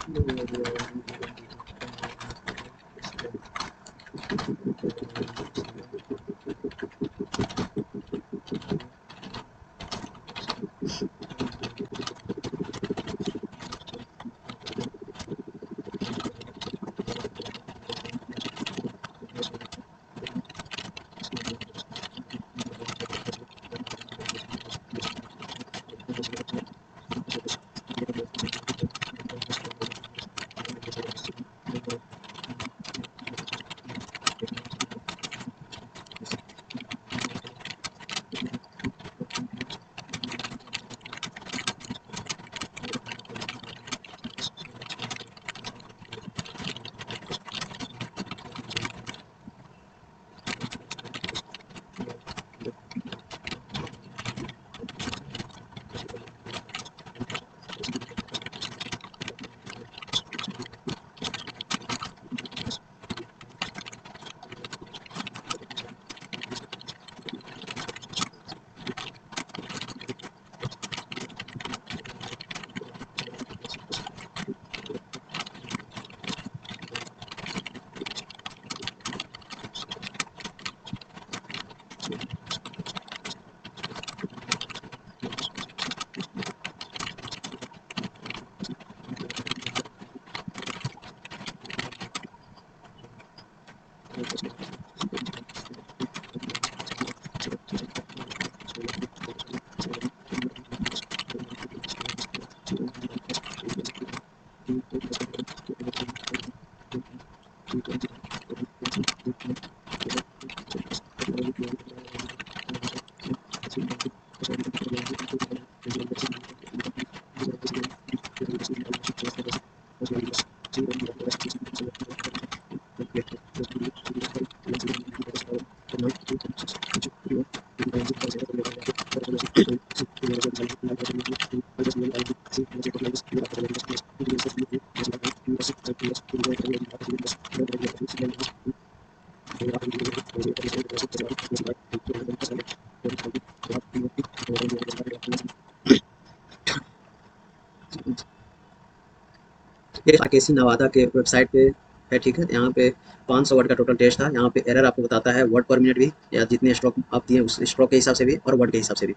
ये केसी नवादा के वेबसाइट पे है, ठीक है। यहाँ पे 500 वर्ड का टोटल टेस्ट था। यहाँ पे एरर आपको बताता है वर्ड पर मिनट भी, या जितने स्ट्रोक आप दिए उस स्ट्रोक के हिसाब से भी और वर्ड के हिसाब से भी।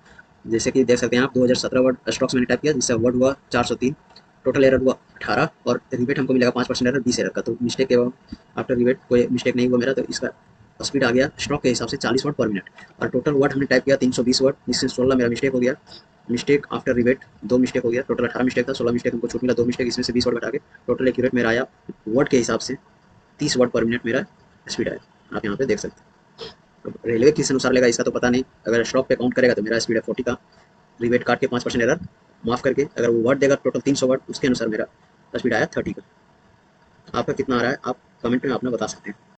जैसे कि देख सकते हैं आप 2017 वर्ड स्ट्रोक्स मैंने टाइप किया, जिससे वर्ड हुआ 403, टोटल एरर हुआ 18 और रिबेट हमको मिलेगा 5% एरर 20 एरर का। तो मिस्टेक के आफ्टर रिबेट कोई मिस्टेक नहीं हुआ मेरा, तो इसका स्पीड आ गया स्ट्रोक के हिसाब से 40 वर्ड पर मिनट। और टोटल वर्ड हमने टाइप किया 320 वर्ड, जिससे 16 मेरा मिस्टेक हो गया। मिस्टेक आफ्टर रिबेट 2 मिस्टेक हो गया, टोटल 18 मिस्टेक था, 16 मिस्टेक हमको छूट मिला, 2 मिस्टेक, इसमें से 20 वर्ड घटा के टोटल एक्यूरेट मेरा आया वर्ड के हिसाब से 30 वर्ड पर मिनट मेरा स्पीड आया। आप यहाँ पे देख सकते हैं। तो रेलवे किस अनुसार लेगा इसका तो पता नहीं। अगर स्ट्रोक पे काउंट करेगा तो मेरा स्पीड है 40 का, रिबेट काट के 5% एरर माफ करके। अगर वो वर्ड देगा टोटल 300 वर्ड, उसके अनुसार मेरा स्पीड आया 30 का। आपका कितना आ रहा है आप कमेंट में अपना बता सकते हैं।